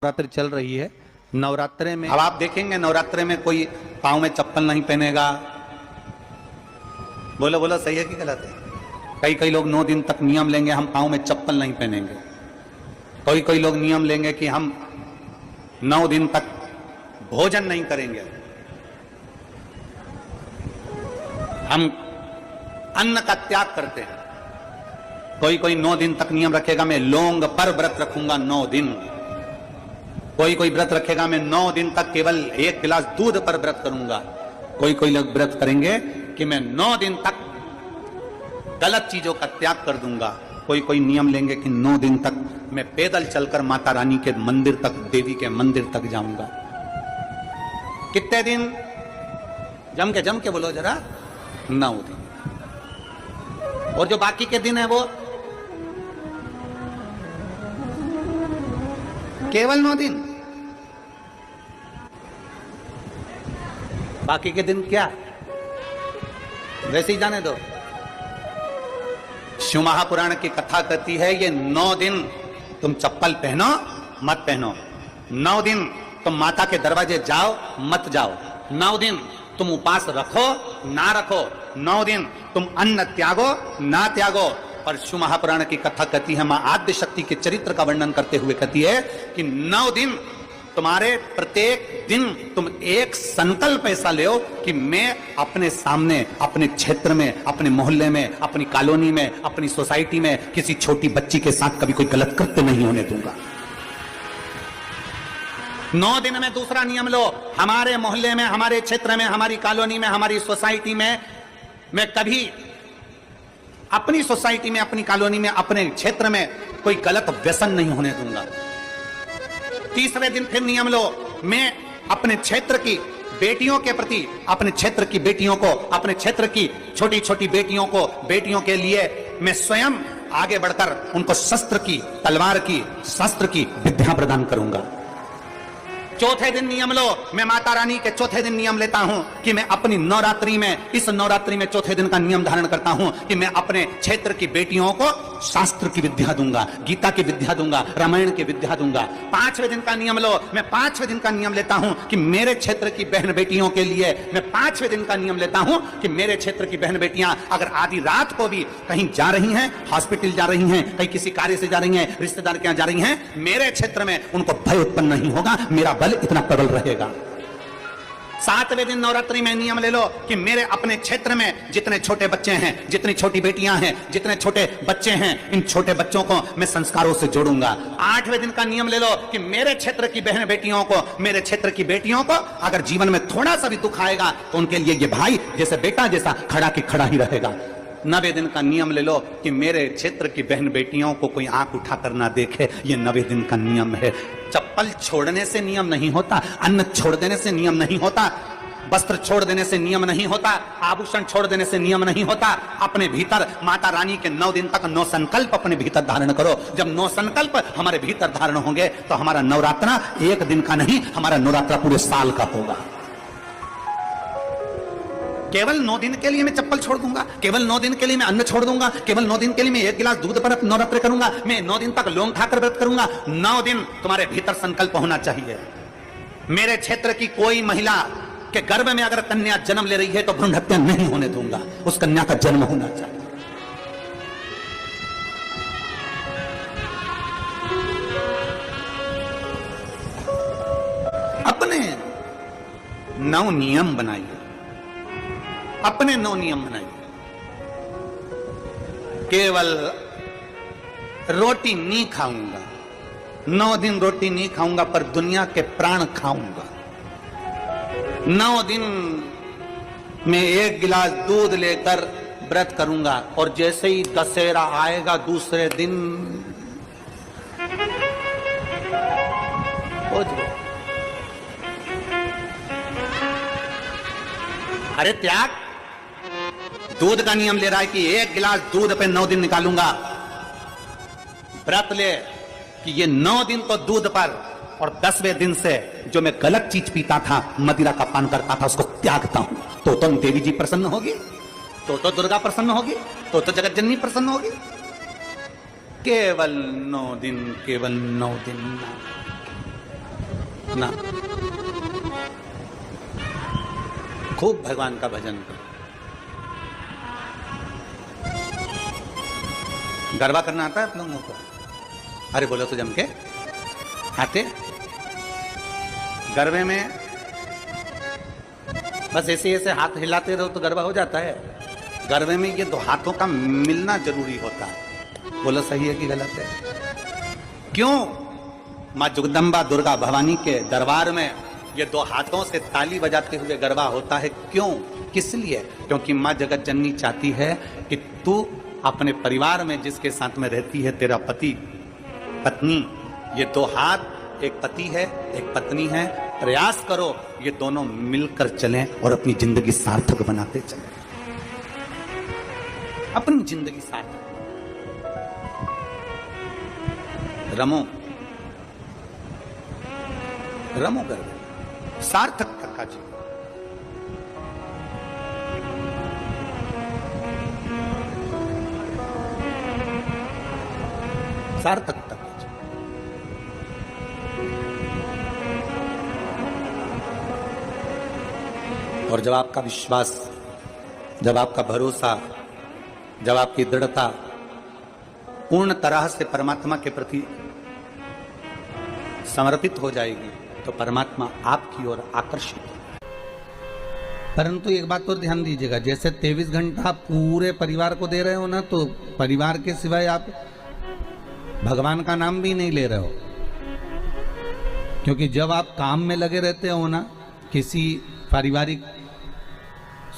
नवरात्रि चल रही है। नवरात्रे में अब आप देखेंगे नवरात्रे में कोई पाँव में चप्पल नहीं पहनेगा। बोलो बोलो, सही है कि गलत है? कई लोग 9 दिन तक नियम लेंगे, हम पाँव में चप्पल नहीं पहनेंगे। कोई लोग नियम लेंगे कि हम 9 दिन तक भोजन नहीं करेंगे, हम अन्न का त्याग करते हैं। कोई 9 दिन तक नियम रखेगा, मैं लौंग पर व्रत रखूंगा 9 दिन। कोई व्रत रखेगा, मैं 9 दिन तक केवल 1 गिलास दूध पर व्रत करूंगा। कोई लोग व्रत करेंगे कि मैं 9 दिन तक गलत चीजों का त्याग कर दूंगा। कोई नियम लेंगे कि 9 दिन तक मैं पैदल चलकर माता रानी के मंदिर तक, देवी के मंदिर तक जाऊंगा। कितने दिन? जम के बोलो जरा। 9 दिन। और जो बाकी के दिन है वो केवल 9 दिन। बाकी के दिन क्या? वैसे ही जाने दो। शिव महापुराण की कथा कहती है ये 9 दिन तुम चप्पल पहनो मत पहनो, 9 दिन तुम माता के दरवाजे जाओ मत जाओ, 9 दिन तुम उपवास रखो ना रखो, 9 दिन तुम अन्न त्यागो ना त्यागो। और शिव महापुराण की कथा कहती है, मां आद्य शक्ति के चरित्र का वर्णन करते हुए कहती है कि 9 दिन तुम्हारे प्रत्येक दिन तुम एक संकल्प ऐसा लो कि मैं अपने सामने, अपने क्षेत्र में, अपने मोहल्ले में, अपनी कॉलोनी में, अपनी सोसाइटी में किसी छोटी बच्ची के साथ कभी कोई गलत कृत्य नहीं होने दूंगा। 9 दिन में दूसरा नियम लो, हमारे मोहल्ले में, हमारे क्षेत्र में, हमारी कॉलोनी में, हमारी सोसाइटी में मैं कभी अपनी सोसाइटी में, अपनी कॉलोनी में, अपने क्षेत्र में कोई गलत व्यसन नहीं होने दूंगा। तीसरे दिन फिर नियम लो, मैं अपने क्षेत्र की बेटियों के प्रति, अपने क्षेत्र की बेटियों को, अपने क्षेत्र की छोटी छोटी बेटियों को, बेटियों के लिए मैं स्वयं आगे बढ़कर उनको शस्त्र की, तलवार की, शस्त्र की विद्या प्रदान करूंगा। चौथे दिन नियम लो, मैं माता रानी के चौथे दिन नियम लेता हूं कि मैं अपनी नवरात्रि में, इस नवरात्रि में चौथे दिन का नियम धारण करता हूं कि मैं अपने क्षेत्र की बेटियों को शास्त्र की विद्या दूंगा, गीता की विद्या दूंगा, रामायण की विद्या दूंगा। 5वें दिन का नियम लो, मैं 5वें दिन का नियम लेता हूं कि मेरे क्षेत्र की बहन बेटियों के लिए मैं 5वें दिन का नियम लेता हूं कि मेरे क्षेत्र की बहन बेटियां अगर आधी रात को भी कहीं जा रही हैं, हॉस्पिटल जा रही हैं, कहीं किसी कार्य से जा रही हैं, रिश्तेदार के यहां जा रही हैं, मेरे क्षेत्र में उनको भय उत्पन्न नहीं होगा, मेरा बल इतना प्रबल रहेगा। 7वें दिन नवरात्रि में नियम ले लो कि मेरे अपने क्षेत्र में जितने छोटे बच्चे हैं, जितनी छोटी बेटियां हैं, जितने छोटे बच्चे हैं, इन छोटे बच्चों को मैं संस्कारों से जोड़ूंगा। 8वें दिन का नियम ले लो कि मेरे क्षेत्र की बहन बेटियों को, मेरे क्षेत्र की बेटियों को अगर जीवन में थोड़ा सा भी दुख आएगा तो उनके लिए ये भाई जैसे बेटा जैसा खड़ा के खड़ा ही रहेगा। 9वें दिन का नियम ले लो कि मेरे क्षेत्र की बहन बेटियों को कोई आंख उठाकर ना देखे, ये 9वें दिन का नियम है। चप्पल छोड़ने से नियम नहीं होता, अन्न छोड़ देने से नियम नहीं होता, वस्त्र छोड़ देने से नियम नहीं होता, आभूषण छोड़ देने से नियम नहीं होता। अपने भीतर माता रानी के 9 दिन तक 9 संकल्प अपने भीतर धारण करो। जब 9 संकल्प हमारे भीतर धारण होंगे तो हमारा नवरात्रा 1 दिन का नहीं, हमारा नवरात्रा पूरे साल का होगा। केवल 9 दिन के लिए मैं चप्पल छोड़ दूंगा, केवल 9 दिन के लिए मैं अन्न छोड़ दूंगा, केवल 9 दिन के लिए मैं 1 गिलास दूध पर नवरात्रि करूंगा, मैं 9 दिन तक लौंग खाकर व्रत करूंगा। 9 दिन तुम्हारे भीतर संकल्प होना चाहिए। मेरे क्षेत्र की कोई महिला के गर्भ में अगर कन्या जन्म ले रही है तो भ्रूण हत्या नहीं होने दूंगा, उस कन्या का जन्म होना चाहिए। अपने 9 नियम बनाइए, अपने 9 नियम बनाइए। केवल रोटी नहीं खाऊंगा, 9 दिन रोटी नहीं खाऊंगा, पर दुनिया के प्राण खाऊंगा। 9 दिन में 1 गिलास दूध लेकर व्रत करूंगा, और जैसे ही दशहरा आएगा दूसरे दिन हो जाए। अरे त्याग, दूध का नियम ले रहा है कि 1 गिलास दूध पे 9 दिन निकालूंगा। व्रत ले कि ये 9 दिन तो दूध पर, और 10वें दिन से जो मैं गलत चीज पीता था, मदिरा का पान करता था, उसको त्यागता हूं। तो देवी जी प्रसन्न होगी, तो दुर्गा प्रसन्न होगी, तो जगत जननी प्रसन्न होगी। केवल 9 दिन, केवल 9 दिन। ना, खूब भगवान का भजन करो। गरबा करना आता है आप लोगों को? अरे बोलो तो जम के आते। गरबे में बस ऐसे ऐसे हाथ हिलाते रहो तो गरबा हो जाता है। गरबे में ये दो हाथों का मिलना जरूरी होता है। बोलो सही है कि गलत है? क्यों? माँ जगदम्बा दुर्गा भवानी के दरबार में ये दो हाथों से ताली बजाते हुए गरबा होता है। क्यों? किस लिए? क्योंकि माँ जगत जननी चाहती है कि तू अपने परिवार में जिसके साथ में रहती है, तेरा पति पत्नी, ये दो हाथ, एक पति है एक पत्नी है, प्रयास करो ये दोनों मिलकर चलें और अपनी जिंदगी सार्थक बनाते चलें, अपनी जिंदगी सार्थक। रमो रमो कर सार्थक का जीवन। सार्थकता। और जब आपका विश्वास, जब आपका भरोसा, जब आपकी दृढ़ता पूर्ण तरह से परमात्मा के प्रति समर्पित हो जाएगी तो परमात्मा आपकी ओर आकर्षित होगा। परंतु एक बात और ध्यान दीजिएगा, जैसे 23 घंटा पूरे परिवार को दे रहे हो ना, तो परिवार के सिवाय आप भगवान का नाम भी नहीं ले रहे हो। क्योंकि जब आप काम में लगे रहते हो ना, किसी पारिवारिक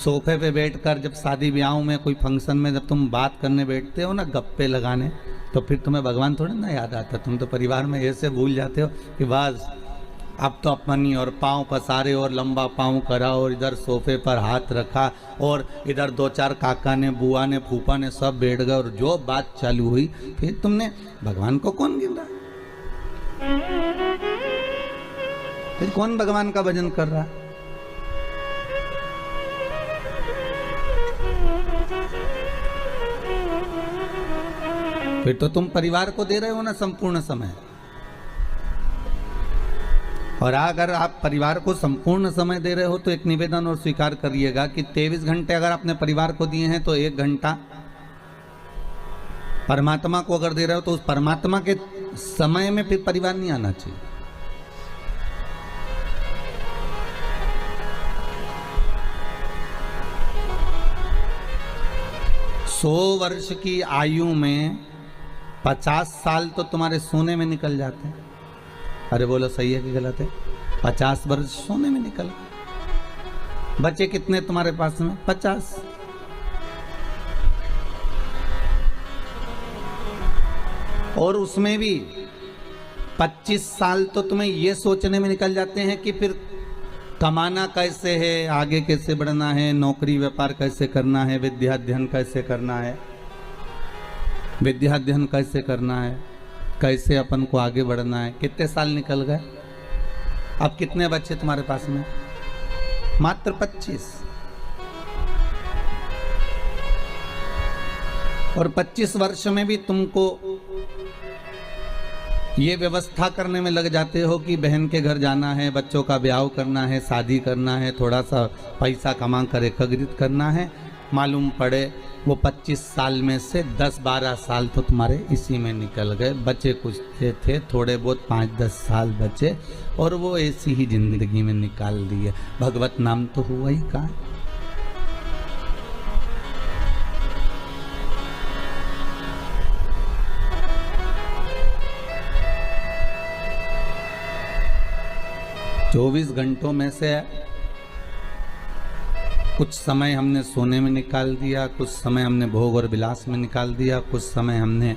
सोफे पे बैठकर, जब शादी ब्याहों में कोई फंक्शन में जब तुम बात करने बैठते हो ना, गप्पे लगाने, तो फिर तुम्हें भगवान थोड़ा ना याद आता। तुम तो परिवार में ऐसे भूल जाते हो कि बस अब तो अपनी और पाँव पसारे और लंबा पाँव करा और इधर सोफे पर हाथ रखा और इधर दो चार काका ने, बुआ ने, फूफा ने सब बैठ गए और जो बात चालू हुई, फिर तुमने भगवान को कौन गिन रहा? फिर कौन भगवान का भजन कर रहा? फिर तो तुम परिवार को दे रहे हो ना संपूर्ण समय। और अगर आप परिवार को संपूर्ण समय दे रहे हो तो एक निवेदन और स्वीकार करिएगा कि 23 घंटे अगर आपने परिवार को दिए हैं तो 1 घंटा परमात्मा को अगर दे रहे हो तो उस परमात्मा के समय में फिर परिवार नहीं आना चाहिए। सौ वर्ष की आयु में 50 साल तो तुम्हारे सोने में निकल जाते हैं। अरे बोलो सही है कि गलत है? 50 वर्ष सोने में निकल, बचे कितने तुम्हारे पास में? 50। और उसमें भी 25 साल तो तुम्हें ये सोचने में निकल जाते हैं कि फिर कमाना कैसे है, आगे कैसे बढ़ना है, नौकरी व्यापार कैसे करना है, विद्या अध्ययन कैसे करना है, विद्या अध्ययन कैसे करना है, कैसे अपन को आगे बढ़ना है। कितने साल निकल गए? अब कितने बच्चे तुम्हारे पास में? मात्र 25। और 25 वर्ष में भी तुमको ये व्यवस्था करने में लग जाते हो कि बहन के घर जाना है, बच्चों का ब्याह करना है, शादी करना है, थोड़ा सा पैसा कमा कर एकत्रित करना है। मालूम पड़े वो 25 साल में से 10-12 साल तो तुम्हारे इसी में निकल गए। बचे कुछ थे थोड़े बहुत 5-10 साल बचे और वो ऐसी ही जिंदगी में निकाल दिए। भगवत नाम तो हुआ ही कहाँ। चौबीस घंटों में से कुछ समय हमने सोने में निकाल दिया, कुछ समय हमने भोग और विलास में निकाल दिया, कुछ समय हमने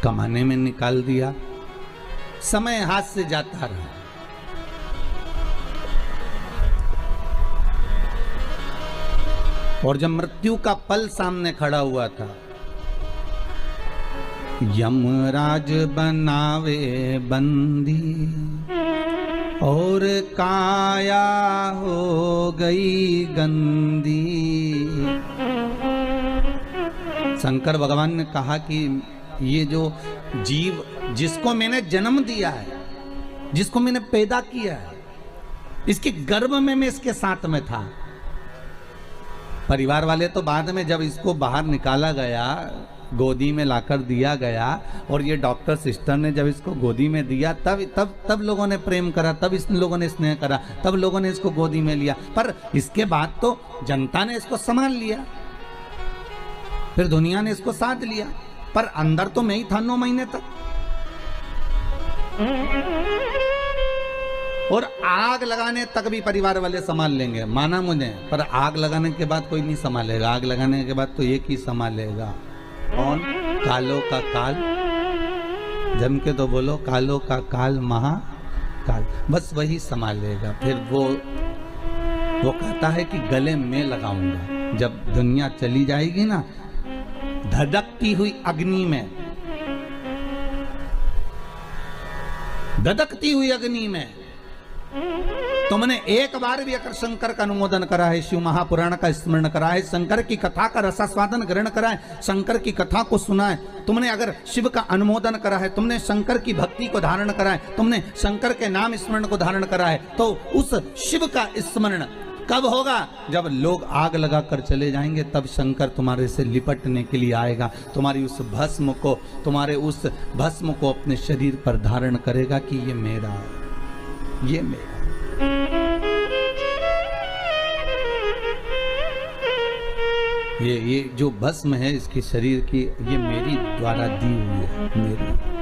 कमाने में निकाल दिया। समय हाथ से जाता रहा। और जब मृत्यु का पल सामने खड़ा हुआ था, यमराज बनावे बंदी और काया हो गई गंदी। शंकर भगवान ने कहा कि ये जो जीव जिसको मैंने जन्म दिया है जिसको मैंने पैदा किया है, इसके गर्भ में मैं इसके साथ में था। परिवार वाले तो बाद में जब इसको बाहर निकाला गया, गोदी में लाकर दिया गया, और ये डॉक्टर सिस्टर ने जब इसको गोदी में दिया, तब लोगों ने प्रेम करा, तब इस लोगों ने स्नेह करा, तब लोगों ने इसको गोदी में लिया। पर इसके बाद तो जनता ने इसको संभाल लिया, फिर दुनिया ने इसको साथ लिया, पर अंदर तो मैं ही था 9 महीने तक। और आग लगाने तक भी परिवार वाले संभाल लेंगे, माना मुझे, पर आग लगाने के बाद कोई नहीं संभालेगा। आग लगाने के बाद तो एक ही संभालेगा, कौन? कालों का काल। जम के तो बोलो, कालों का काल महाकाल, बस वही संभालेगा। फिर वो कहता है कि गले में लगाऊंगा। जब दुनिया चली जाएगी ना, धधकती हुई अग्नि में, धधकती हुई अग्नि में, तुमने एक बार भी अगर शंकर का अनुमोदन करा है, शिव महापुराण का स्मरण करा है, शंकर की कथा का रसास्वादन ग्रहण करा है, शंकर की कथा को सुना है, तुमने अगर शिव का अनुमोदन करा है, तुमने शंकर की भक्ति को धारण करा है, तुमने शंकर के नाम स्मरण को धारण करा है, तो उस शिव का स्मरण कब होगा? जब लोग आग लगाकर चले जाएंगे, तब शंकर तुम्हारे से लिपटने के लिए आएगा, तुम्हारी उस भस्म को, तुम्हारे उस भस्म को अपने शरीर पर धारण करेगा कि ये मेरा है, ये मेरा। ये जो भस्म है इसके शरीर की, ये मेरी द्वारा दी हुई है, मेरी।